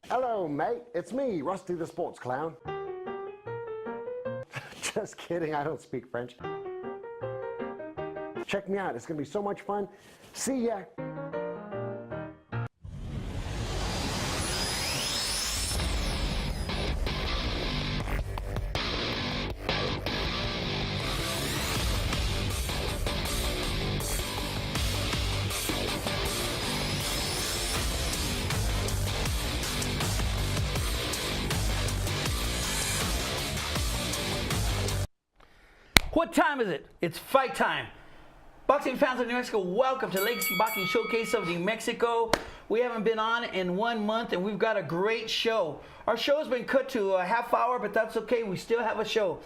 Hello, mate. It's me, Rusty the Sports Clown. Just kidding, I don't speak French. Check me out, it's gonna be so much fun. See ya. What time is it? It's fight time. Boxing fans of New Mexico, welcome to Legacy Boxing Showcase of New Mexico. We haven't been on in 1 month and we've got a great show. Our show has been cut to a half hour, but that's okay. We still have a show.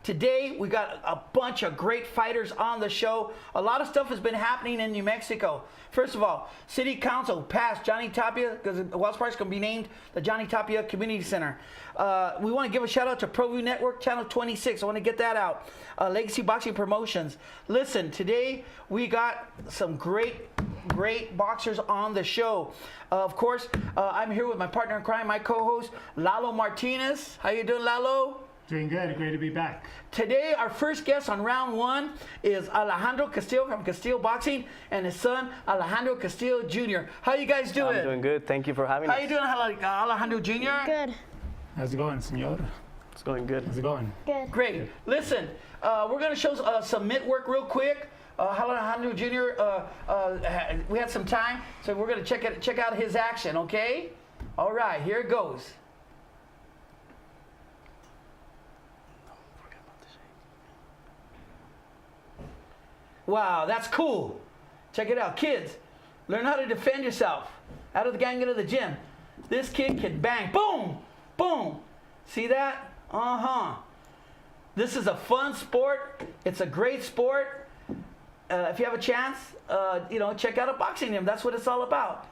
Today, we got a bunch of great fighters on the show. A lot of stuff has been happening in New Mexico. First of all, City Council passed Johnny Tapia, because Wells Park's going to be named the Johnny Tapia Community Center. We want to give a shout out to Proview Network, Channel 26. I want to get that out. Legacy Boxing Promotions. Listen, today we got some great boxers on the show. Of course, I'm here with my partner in crime, my co-host, Lalo Martinez. How you doing, Lalo? Doing good. Great to be back. Today, our first guest on round one is Alejandro Castillo from Castillo Boxing and his son, Alejandro Castillo Jr. How you guys doing? I'm doing good. Thank you for having us. How you doing, Alejandro Jr.? Good. How's it going, senor? It's going good. How's it going? Good. Great. Listen, we're going to show some mitt work real quick. Alejandro Jr., we had some time, so we're going to check out his action, okay? All right, here it goes. Wow, that's cool. Check it out. Kids, learn how to defend yourself. Out of the gang, into the gym. This kid can bang. Boom! Boom! See that? Uh-huh. This is a fun sport. It's a great sport. If you have a chance, check out a boxing gym. That's what it's all about.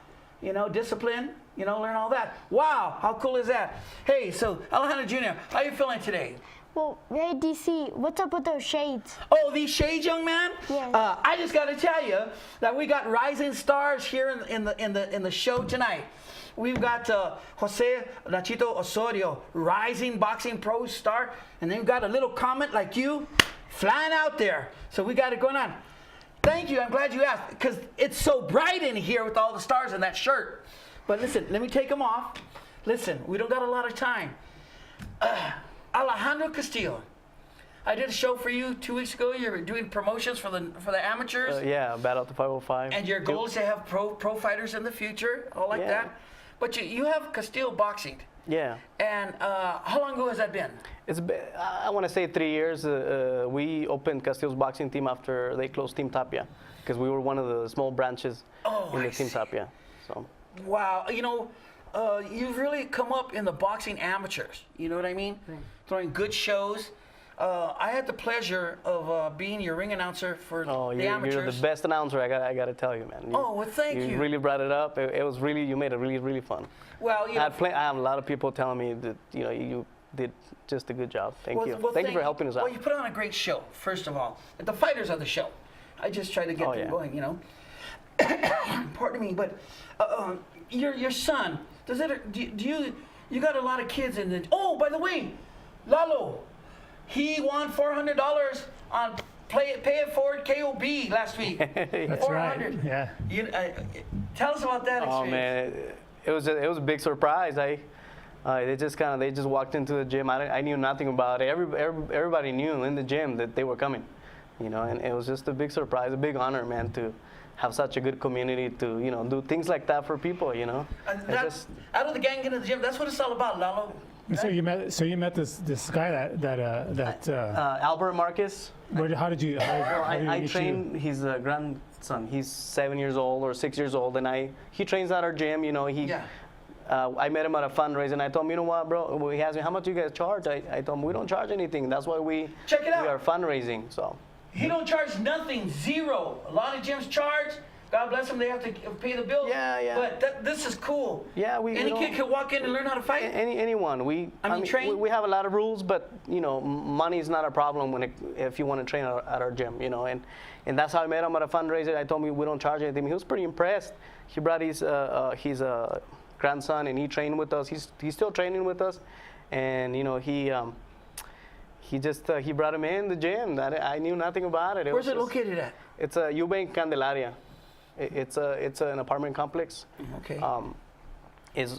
Discipline, learn all that. Wow, how cool is that? Hey, so Alejandro Jr., how you feeling today? Well, hey DC, what's up with those shades? Oh, these shades, young man? Yeah. I just got to tell you that we got rising stars here in the show tonight. We've got Jose Nachito Osorio, rising boxing pro star, and then we've got a little comment like you flying out there. So we got it going on. Thank you. I'm glad you asked because it's so bright in here with all the stars in that shirt. But listen, let me take them off. Listen, we don't got a lot of time. Alejandro Castillo, I did a show for you 2 weeks ago. You were doing promotions for the amateurs. Yeah, Battle to 505. And your goal is to have pro fighters in the future, all like that. But you have Castillo Boxing. Yeah. And how long ago has that been? It's been, I want to say 3 years. We opened Castillo's boxing team after they closed Team Tapia because we were one of the small branches in the Team Tapia. So. Wow, you've really come up in the boxing amateurs. You know what I mean? Throwing good shows. I had the pleasure of being your ring announcer for the amateurs. You're the best announcer. I got to tell you, man. Well, thank you. You really brought it up. It was really, you made it really, really fun. Well, I have a lot of people telling me that you did just a good job. Thank you. Well, thank you for helping us out. Well, you put on a great show. First of all, the fighters are the show. I just try to get them going. Pardon me, but your son. You got a lot of kids in the. Oh, by the way, Lalo, he won $400 on Pay It Forward KOB last week. That's 400. right. Yeah. Tell us about that experience. Oh man, it was a big surprise. They just walked into the gym. I knew nothing about it. Everybody knew in the gym that they were coming, and it was just a big surprise, a big honor, man, to have such a good community to do things like that for people. Out of the gang into the gym. That's what it's all about, Lalo. Right? So you met this guy that Albert Marquez. How did you? I train his grandson. He's 7 years old or 6 years old, and he trains at our gym. I met him at a fundraiser, and I told him, you know what, bro? He asked me, how much do you guys charge? I told him, we don't charge anything. That's why we are fundraising. So. He don't charge nothing, zero. A lot of gyms charge. God bless them, they have to pay the bills. Yeah. But this is cool. Yeah, any kid can walk in and learn how to fight. Anyone. We have a lot of rules, but money is not a problem if you want to train at our gym. And that's how I met him at a fundraiser. I told him we don't charge anything. He was pretty impressed. He brought his grandson, and he trained with us. He's still training with us, and you know he brought him in the gym. I knew nothing about it. Where's it located at? It's a Eubank Candelaria. It's an apartment complex. Okay.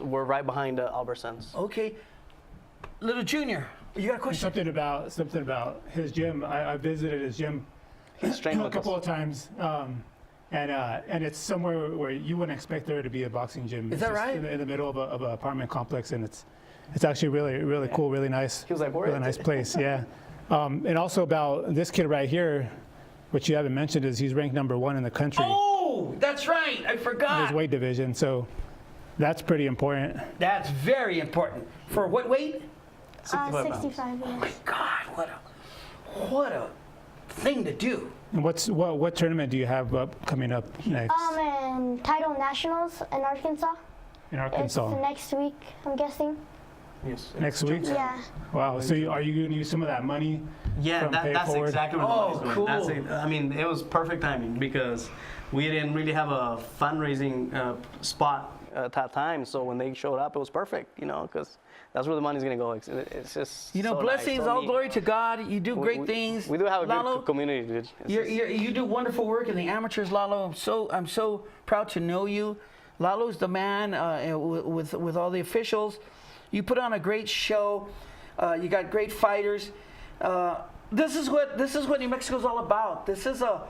We're right behind Albertsons. Okay. Little Junior, you got a question? Something about his gym. I visited his gym He's trained a with couple us. of times, and it's somewhere where you wouldn't expect there to be a boxing gym. Is It's that just right? In the middle of an apartment complex, and it's actually really cool, really nice. He was like, "Where really is nice it?" place, yeah. And also about this kid right here, which you haven't mentioned, is he's ranked #1 in the country Oh, that's right. I in forgot. his weight division. So that's pretty important. That's very important. For what weight? 65, Oh my yes. God, what a thing to do. And what tournament do you have coming up next And Title Nationals in Arkansas. in It's Arkansas? next week, I'm guessing. Yes. Next week? Yeah. Wow. So are you going to use some of that money? Yeah, from pay that's forward? exactly what Oh, the money's cool. doing. I mean, it was perfect timing because we didn't really have a fundraising spot at that time. So when they showed up, it was perfect, you know, because that's where the money's going to go. It's just You know, so blessings, nice, so all neat. glory to God. You do great things. We do have a Lalo, good community, dude. It's You do wonderful work in the amateurs, Lalo. I'm so proud to know you. Lalo's the man with all the officials. You put on a great show. You got great fighters. This is what New Mexico's all about. This is a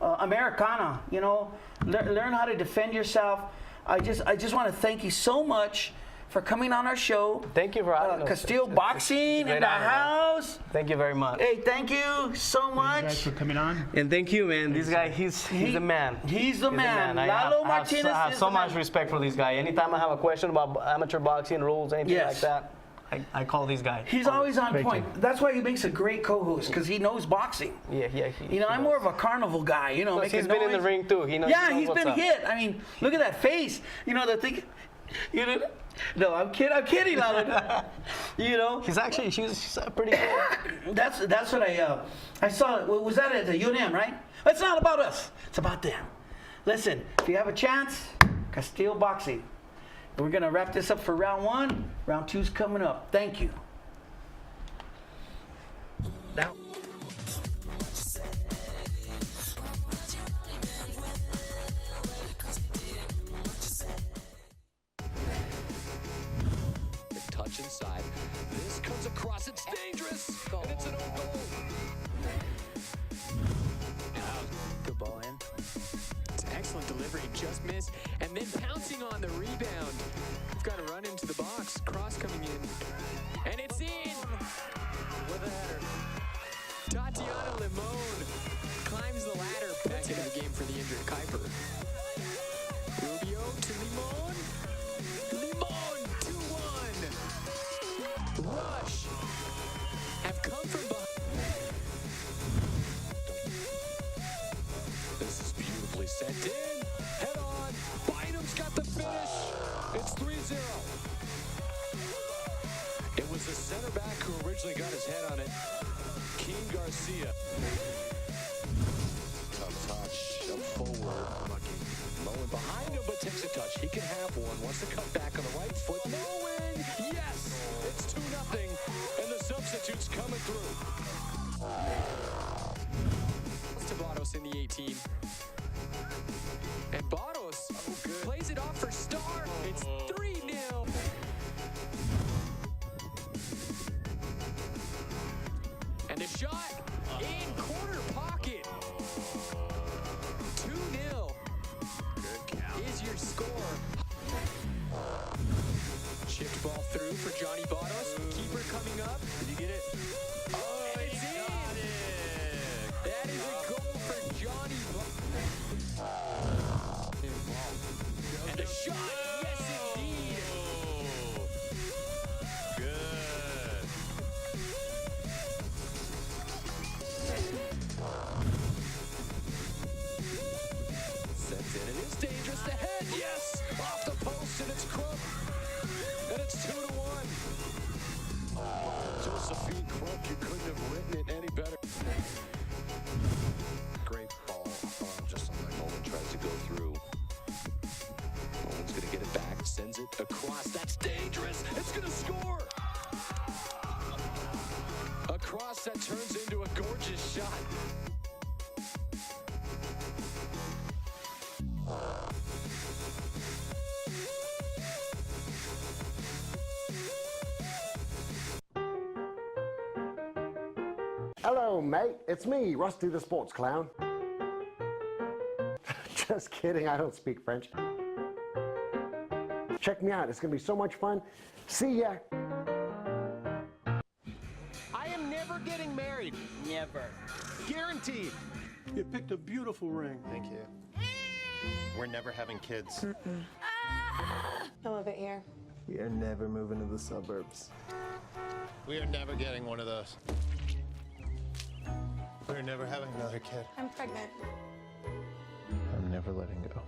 Americana. You know, learn how to defend yourself. I just want to thank you so much for coming on our show. Thank you for having us. Castile It's Boxing great in the honor, man. house. Thank you very much. Hey, thank you so Thank you guys much. for coming on. And thank you, man. This guy, he's the man. He's the man. I Lalo have Martinez I have is so the much man. respect for this guy. Anytime I have a question about amateur boxing rules, anything Yes. like that, I call these guys. He's always on Thank point. you. That's why he makes a great co-host, because he knows boxing. Yeah. You know, I'm more of a carnival guy. You know, Plus, making he's been in the noise. ring too. He knows. Yeah, he knows he's what's been up. hit. I mean, look at that face. You know, the thing. You know. No, I'm kidding, Lalo. You know. She's pretty good. That's what I saw. Was that at the UNM, right? It's not about us. It's about them. Listen, if you have a chance, Castile Boxing. We're gonna wrap this up for round 1. Round 2's coming up. Thank you. Now. Touch inside. This comes across. It's dangerous. And it's an own goal. Good ball in. It's excellent delivery, just missed, and then pouncing on the rebound. We've got to run into the box. Cross coming in, and it's in with a header. Tatiana Limon climbs the ladder, back into the game for the injured Kuiper. Rubio to Limon. Limon 2-1. Rush have come from behind. This is beautifully sent in. Head on. Bynum's got the finish. It's 3-0. It was the center back who originally got his head on it. Keen Garcia. Tough touch. Up forward. Moen behind him, but takes a touch. He can have one. Wants to cut back on the right foot. Moen! Yes! It's 2-0. And the substitutes coming through. Barros in the 18. And Barros plays it off for Star. It's 3-0. And a shot in corner pocket. 2-0 is your score. Chipped ball through for Johnny Barros. Keeper coming up. Did you get it? Oh, and it's in. That is a goal for Johnny. And a shot, yes indeed. Good. Sends in and it's dangerous. The head, yes! Off the post and it's Crump. And it's 2-1. Josephine Crump, you couldn't have written it any better. Great ball. Just like Nolan tries to go through. Nolan's going to get it back. Sends it across. That's dangerous. It's going to score. A cross that turns into a gorgeous shot. Hello, mate. It's me, Rusty the Sports Clown. Just kidding, I don't speak French. Check me out, it's gonna be so much fun. See ya. I am never getting married. Never. Guaranteed. You picked a beautiful ring. Thank you. We're never having kids. I love it here. We are never moving to the suburbs. We are never getting one of those. We're never having another kid. I'm pregnant. I'm never letting go.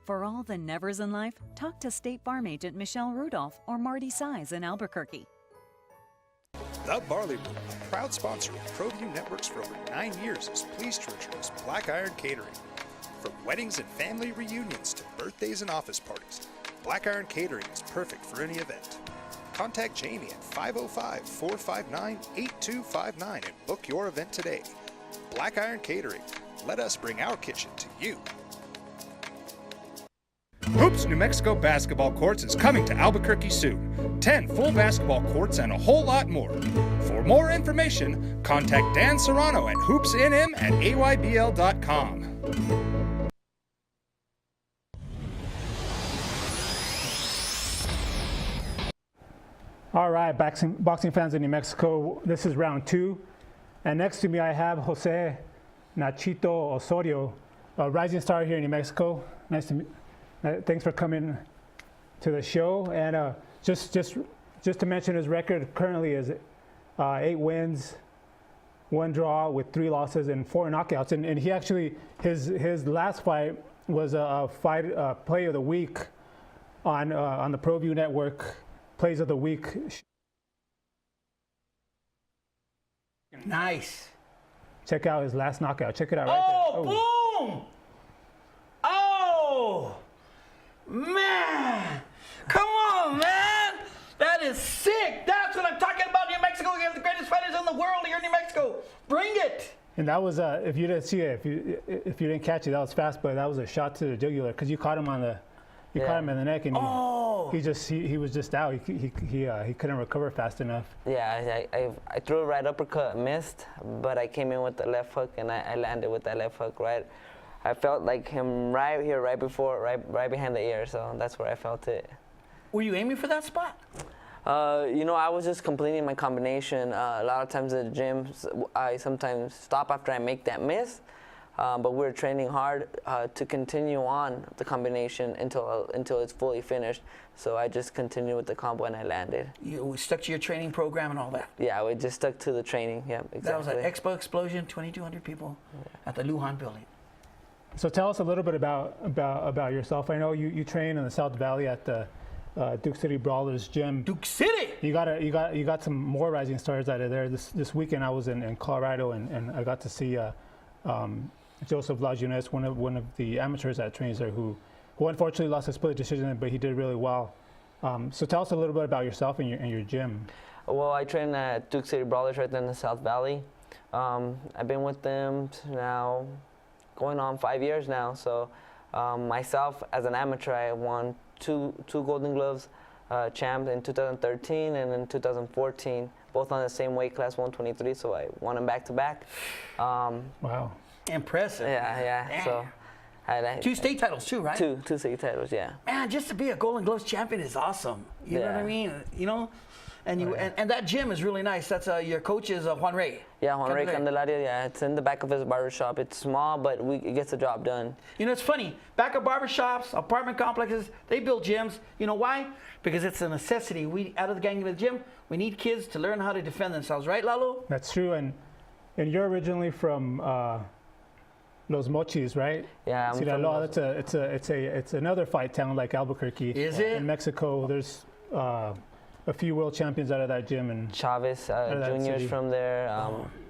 For all the nevers in life, talk to State Farm agent Michelle Rudolph or Marty Size in Albuquerque. The Barley Room, a proud sponsor of Proview Networks for over 9 years, is pleased to introduce Black Iron Catering. From weddings and family reunions to birthdays and office parties, Black Iron Catering is perfect for any event. Contact Jamie at 505-459-8259 and book your event today. Black Iron Catering. Let us bring our kitchen to you. Hoops New Mexico basketball courts is coming to Albuquerque soon. 10 full basketball courts and a whole lot more. For more information, contact Dan Serrano at hoopsnm@aybl.com. All right, boxing fans in New Mexico, this is round 2. And next to me I have Jose Nachito Osorio, a rising star here in New Mexico. Nice to meet you. Thanks for coming to the show. And just to mention, his record currently is 8 wins, 1 draw with 3 losses and 4 knockouts. And he actually, his last fight was a play of the week on the Proview Network. Plays of the week. Nice. Check out his last knockout. Check it out right there. Boom! Oh, man. Come on, man. That is sick. That's what I'm talking about. New Mexico, you have the greatest fighters in the world here in New Mexico. Bring it. And that was, if you didn't see it, if you didn't catch it, that was fast, but that was a shot to the jugular because you caught him on the, caught him in the neck, and he was just out. He couldn't recover fast enough. Yeah, I threw a right uppercut, missed, but I came in with the left hook and I landed with that left hook right. I felt like him right here, right behind the ear, so that's where I felt it. Were you aiming for that spot? You know, I was just completing my combination. A lot of times at the gym, I sometimes stop after I make that miss. But we're training hard to continue on the combination until it's fully finished. So I just continued with the combo and I landed. You stuck to your training program and all that? Yeah, we just stuck to the training. Yeah, exactly. That was an Expo Explosion, 2,200 people at the Lujan building. So tell us a little bit about yourself. I know you train in the South Valley at the Duke City Brawlers gym. Duke City. You got some more rising stars out of there. This weekend I was in Colorado and I got to see Joseph Lajeunesse, one of the amateurs that trains there, who unfortunately lost a split decision, but he did really well. So tell us a little bit about yourself and your gym. Well, I train at Duke City Brawlers right there in the South Valley. I've been with them now going on 5 years now. So myself as an amateur, I won two Golden Gloves champs in 2013 and in 2014, both on the same weight class, 123. So I won them back to back. Wow. Impressive. Yeah. Damn. So I 2 state titles too, right? Two state titles, yeah. Man, just to be a Golden Gloves champion is awesome. You know what I mean? You know, and and that gym is really nice. That's your coach is Juan Ray. Yeah, Juan Ray Candelaria. Yeah, it's in the back of his barbershop. It's small, but it gets the job done. You know, it's funny. Back of barbershops, apartment complexes, they build gyms. You know why? Because it's a necessity. We out of the gang of the gym, we need kids to learn how to defend themselves, right, Lalo? That's true, and you're originally from Los Mochis, right? Yeah, I'm Sinaloa. It's another fight town like Albuquerque. Is it? In Mexico, there's a few world champions out of that gym, and Chavez Juniors from there,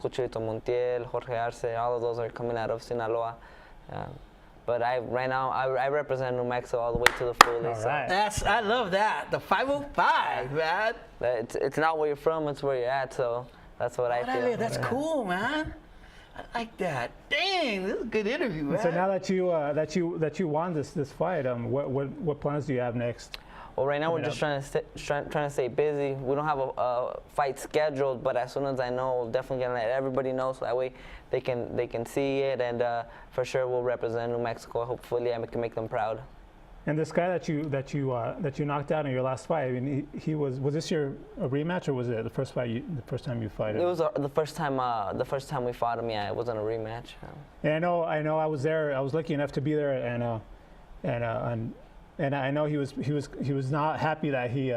Cuchito Montiel, Jorge Arce, all of those are coming out of Sinaloa. But right now I represent New Mexico all the way to the fullest. All right. I love that. The 505, man. It's not where you're from, it's where you're at. So that's what I feel. That's cool, man. I like that. Dang, this is a good interview, man. So now that you won this fight, what plans do you have next? Well, right now we're just trying to stay busy. We don't have a fight scheduled, but as soon as I know, we'll definitely gonna let everybody know, so that way they can see it, and for sure we'll represent New Mexico. Hopefully, I can make them proud. And this guy that you knocked out in your last fight, I mean, he was this a rematch, or was it the first time you fought him? It was the first time we fought him. Yeah, it wasn't a rematch. And I know I was there. I was lucky enough to be there, and I know he was not happy that he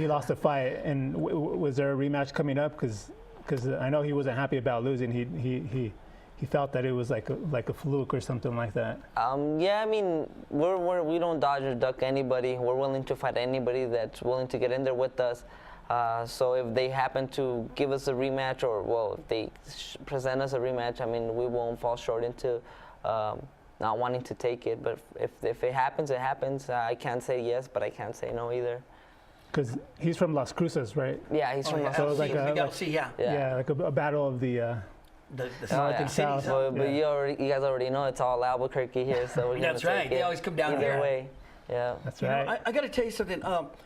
lost the fight. And was there a rematch coming up? Because I know he wasn't happy about losing. He felt that it was like a fluke or something like that. Yeah, I mean, we don't dodge or duck anybody. We're willing to fight anybody that's willing to get in there with us. So if they happen to give us a rematch, or if they present us a rematch, I mean, we won't fall short into not wanting to take it. But if it happens, it happens. I can't say yes, but I can't say no either. Because he's from Las Cruces, right? Yeah, he's from Las Cruces. So it was like a battle of the north and south. But you guys already know it's all Albuquerque here, so we're That's right. They always come down either here. way. Yeah. That's right. Know, I got to tell you something.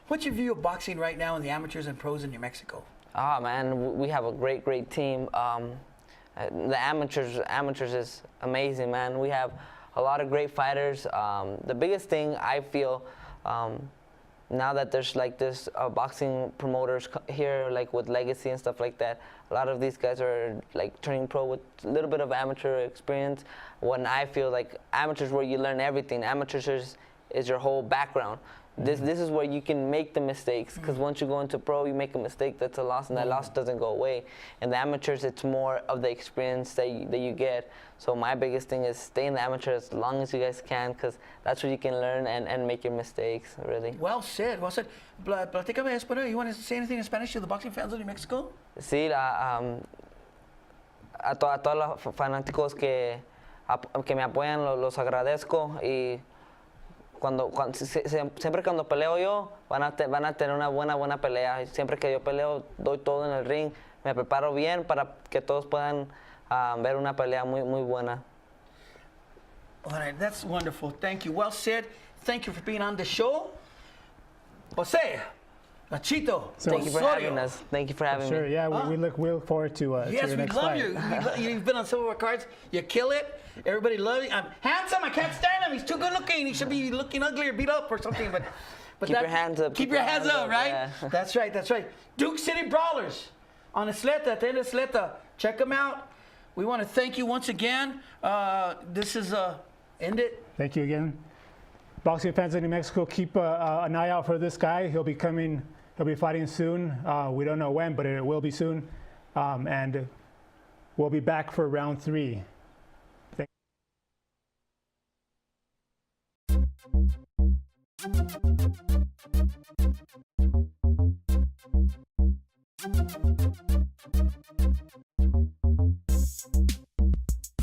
What's your view of boxing right now in the amateurs and pros in New Mexico? Man, we have a great team. The amateurs is amazing, man. We have a lot of great fighters. The biggest thing I feel, now that there's like this boxing promoters here, like with Legacy and stuff like that, a lot of these guys are like turning pro with a little bit of amateur experience. When I feel like amateurs, where you learn everything. Amateurs is your whole background. This is where you can make the mistakes, because once you go into pro, you make a mistake, that's a loss, and that loss doesn't go away. And the amateurs, it's more of the experience that you get. So my biggest thing is stay in the amateur as long as you guys can, because that's where you can learn and make your mistakes, really. Well said, well said. Platícame español. You want to say anything in Spanish to the boxing fans of New Mexico? Sí, a todos los fanáticos que me apoyan, los agradezco, y siempre cuando peleo yo, van a tener una buena pelea. Siempre que yo peleo, doy todo en el ring, me preparo bien para que todos puedan ver una pelea muy buena. All right, that's wonderful. Thank you. Well said. Thank you for being on the show. Jose, Nachito, Thank you for having us. Thank you for having me. Sure, yeah, we look forward to your next fight. Yes, we love you. You've been on some of our cards. You kill it. Everybody loves you. I'm handsome. I can't stand him. He's too good looking. He should be looking ugly or beat up or something. But keep your hands up. Keep your hands up, right? Yeah. That's right. That's right. Duke City Brawlers on Isleta, at the end of Isleta. Check them out. We want to thank you once again. This is end it. Thank you again. Boxing fans in New Mexico, keep an eye out for this guy. He'll be fighting soon. We don't know when, but it will be soon. And we'll be back for round 3.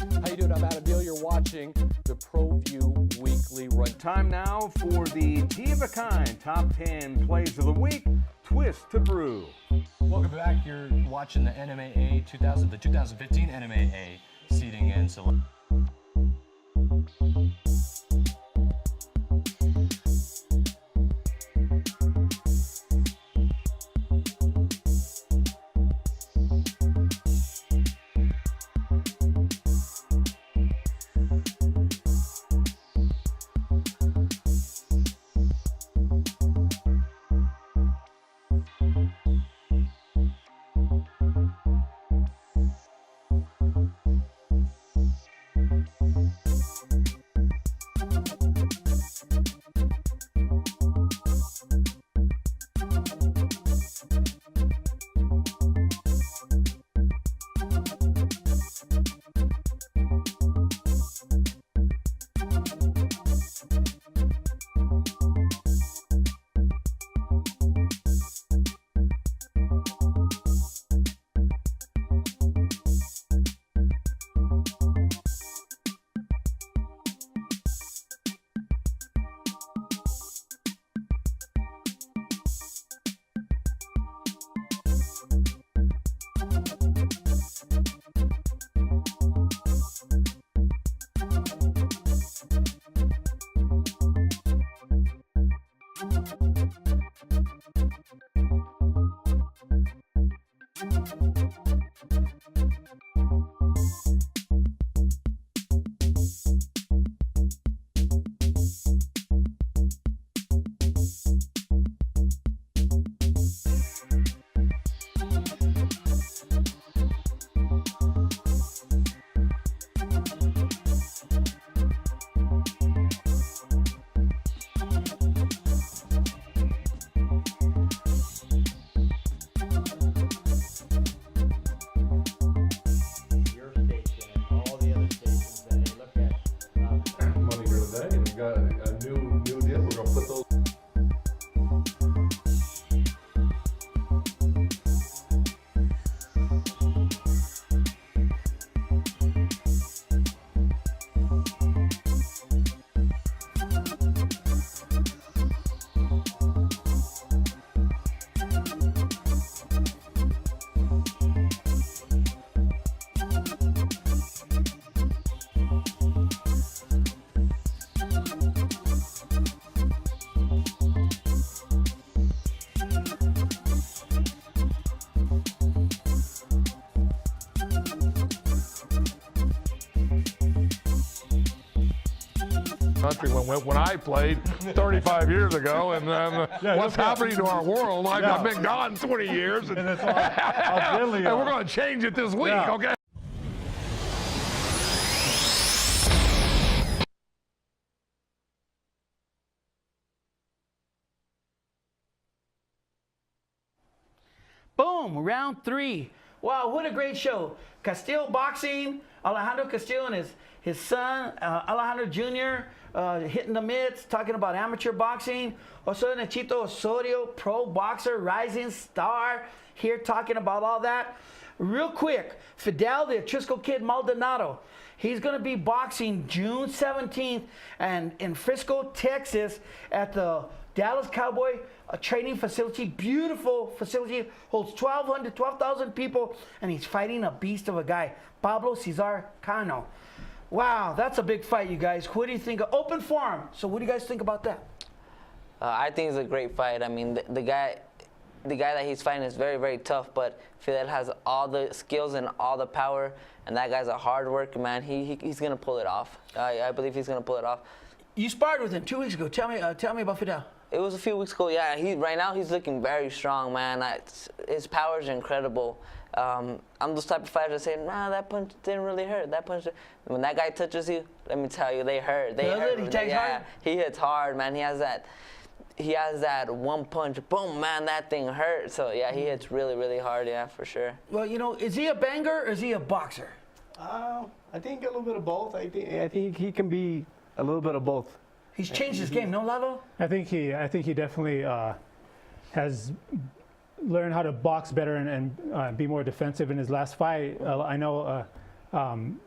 How you doing? I'm Adam Beal. You're watching the Proview Weekly Run. Time now for the Tea of a Kind Top 10 Plays of the Week, Twist to Brew. Welcome back. You're watching the NMAA 2015 NMAA seeding and selection. country when I played 35 years ago, and what's happening to our world? I've been gone 20 years, and we're going to change it this week, okay? Boom, round 3. Wow, what a great show. Castillo Boxing, Alejandro Castillo and his son, Alejandro Jr., hitting the mitts, talking about amateur boxing. Also Nachito Osorio, pro boxer, rising star, here talking about all that. Real quick, Fidel, the Atrisco kid Maldonado, he's going to be boxing June 17th and in Frisco, Texas at the Dallas Cowboy training facility. Beautiful facility, holds 12,000 people, and he's fighting a beast of a guy, Pablo Cesar Cano. Wow, that's a big fight, you guys. What do you think? Open forum. So what do you guys think about that? I think it's a great fight. I mean, the guy that he's fighting is very, very tough, but Fidel has all the skills and all the power, and that guy's a hard worker, man. He's going to pull it off. I believe he's going to pull it off. You sparred with him 2 weeks ago. Tell me about Fidel. It was a few weeks ago, yeah. Right now he's looking very strong, man. His powers are incredible. I'm those type of fighters that say, nah, that punch didn't really hurt. That punch, when that guy touches you, let me tell you, they hurt. They hurt. He takes hard? He hits hard, man. He has that one punch, boom, man, that thing hurt. So yeah, he hits really, really hard, yeah, for sure. Well, you know, is he a banger or is he a boxer? I think a little bit of both. I think he can be a little bit of both. He's changed his game, no, Lalo? I think he definitely has learned how to box better and be more defensive. In his last fight, I know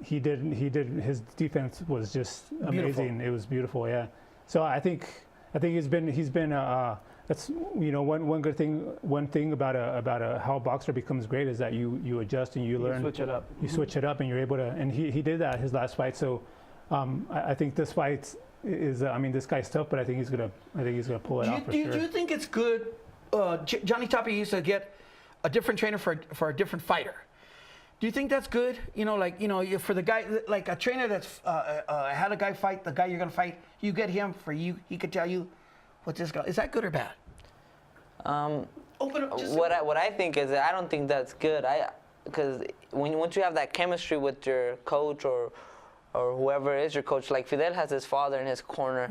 he did. His defense was just amazing. Beautiful. It was beautiful, yeah. So I think he's been that's, you know, one good thing. One thing about how a boxer becomes great is that you adjust and you learn. Switch it up. You switch it up and you're able to. And he did that his last fight. So I think this fight is. I mean, this guy's tough, but I think he's gonna pull it off for sure. Do you think it's good? Johnny Tapia used to get a different trainer for a different fighter. Do you think that's good? You know, like, you know, for the guy, like a trainer that's had a guy fight the guy you're gonna fight, you get him for you. He could tell you what this guy is. That good or bad? What I think is that I don't think that's good. Because once you have that chemistry with your coach or whoever is your coach, like Fidel has his father in his corner,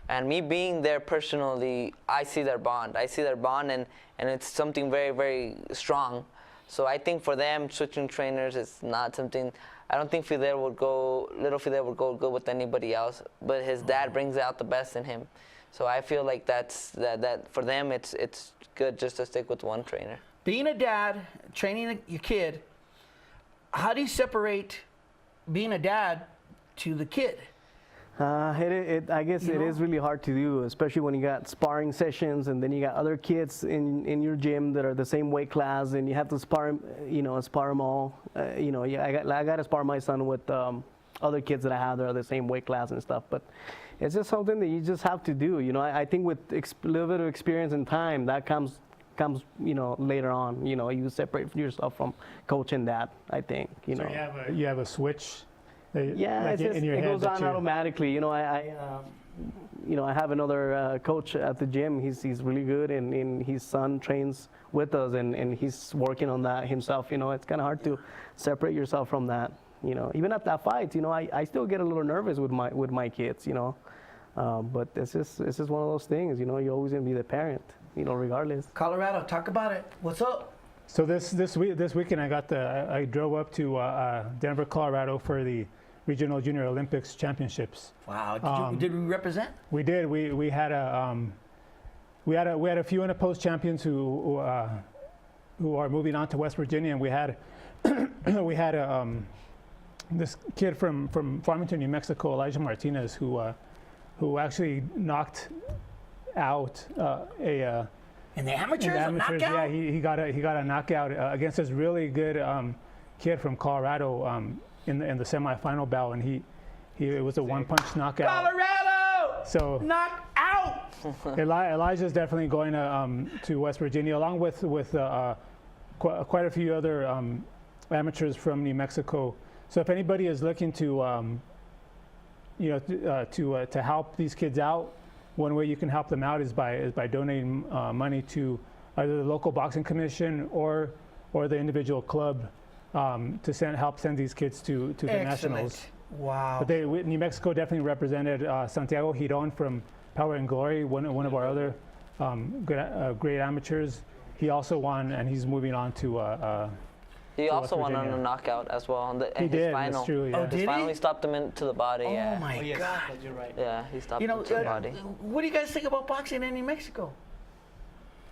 and me being there personally, I see their bond. And it's something very, very strong. So I think for them, switching trainers is not something. I don't think little Fidel would go good with anybody else. But his dad brings out the best in him. So I feel like that for them, it's good just to stick with one trainer. Being a dad, training your kid, how do you separate being a dad to the kid? I guess it is really hard to do, especially when you got sparring sessions and then you got other kids in your gym that are the same weight class, and you have to spar them all. I got to spar my son with other kids that I have that are the same weight class and stuff. But it's just something that you just have to do. You know, I think with a little bit of experience and time, that comes later on. You know, you separate yourself from coach and dad, I think. So you have a switch. Yeah, like it goes on automatically. You know, I have another coach at the gym. He's really good, and his son trains with us, and he's working on that himself. You know, it's kind of hard to separate yourself from that. You know, even at that fight, you know, I still get a little nervous with my kids. You know, but it's just one of those things. You know, you're always gonna be the parent. You know, regardless. Colorado, talk about it. What's up? So this weekend I drove up to Denver, Colorado for the Regional Junior Olympics Championships. Wow! Did we represent? We did. We had a few unopposed champions who are moving on to West Virginia, and we had this kid from Farmington, New Mexico, Elijah Martinez, who actually knocked out in the amateurs, a knockout? Yeah, he got a knockout against this really good kid from Colorado in the semifinal bout, and it was a one-punch knockout. Colorado! So knocked out! Elijah's definitely going to West Virginia, along with quite a few other amateurs from New Mexico. So if anybody is looking to to help these kids out, one way you can help them out is by donating money to either the local boxing commission or the individual club to help send these kids to the nationals. Wow. But New Mexico definitely represented Santiago Giron from Power and Glory, one of our other great amateurs. He also won, and he's moving on to. He also won on a knockout as well. He did. That's true. Yeah. His final stopped him into the body. Oh yeah. my God! You're right. Yeah, he stopped him into the body. What do you guys think about boxing in New Mexico?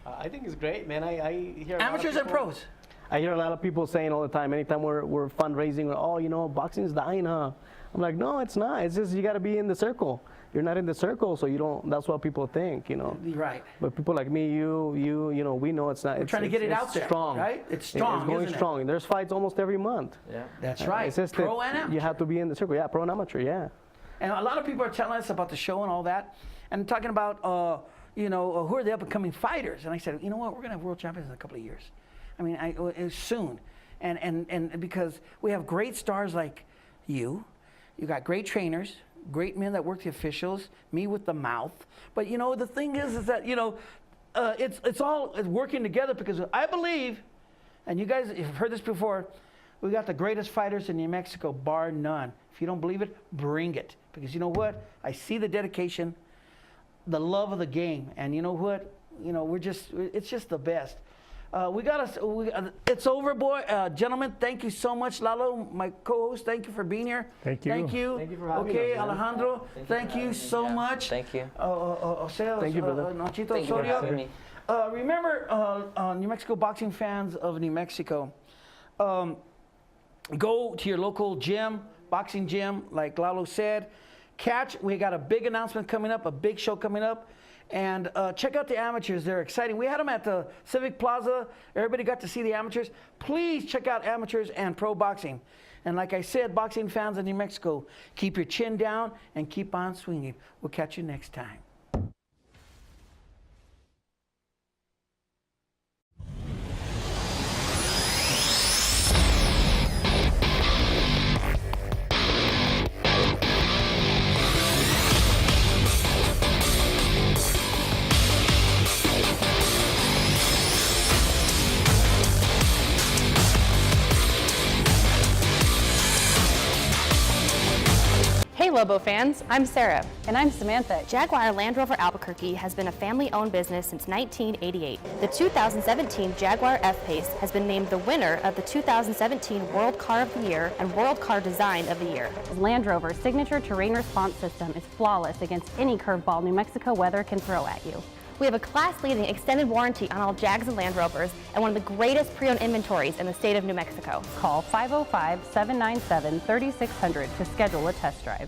I think it's great, man. I hear amateurs and pros. I hear a lot of people saying all the time, anytime we're fundraising, boxing's dying, huh? I'm like, no, it's not. It's just you got to be in the circle. You're not in the circle, so you don't. That's what people think, Right. But people like me, we know it's not. We're trying to get it out there, strong. right? It's strong, It's going isn't strong. There's fights almost every month. Yeah. That's right. It's just pro and amateur. You have to be in the circle. Yeah, pro and amateur. Yeah. And a lot of people are telling us about the show and all that, and talking about who are the up and coming fighters. And I said, you know what? We're gonna have world champions in a couple of years. I mean, soon, and because we have great stars like you got great trainers, great men that work the officials, me with the mouth. But the thing is that it's all working together, because I believe, and you guys have heard this before, we got the greatest fighters in New Mexico, bar none. If you don't believe it, bring it, because you know what? I see the dedication, the love of the game, and you know what? It's just the best. It's over, gentlemen. Thank you so much, Lalo, my co-host. Thank you for being here. Thank you. Thank you. Thank you for having Okay, us, man. Alejandro. Thank you so much. Thank you. Thank you, brother. Nachito Thank you for Osorio. having me. Remember, New Mexico boxing fans of New Mexico, go to your local gym, boxing gym, like Lalo said. We got a big announcement coming up, a big show coming up. And check out the amateurs. They're exciting. We had them at the Civic Plaza. Everybody got to see the amateurs. Please check out amateurs and pro boxing. And like I said, boxing fans in New Mexico, keep your chin down and keep on swinging. We'll catch you next time. Hey Lobo fans, I'm Sarah. And I'm Samantha. Jaguar Land Rover Albuquerque has been a family-owned business since 1988. The 2017 Jaguar F-Pace has been named the winner of the 2017 World Car of the Year and World Car Design of the Year. Land Rover's signature terrain response system is flawless against any curveball New Mexico weather can throw at you. We have a class-leading extended warranty on all Jags and Land Rovers and one of the greatest pre-owned inventories in the state of New Mexico. Call 505-797-3600 to schedule a test drive.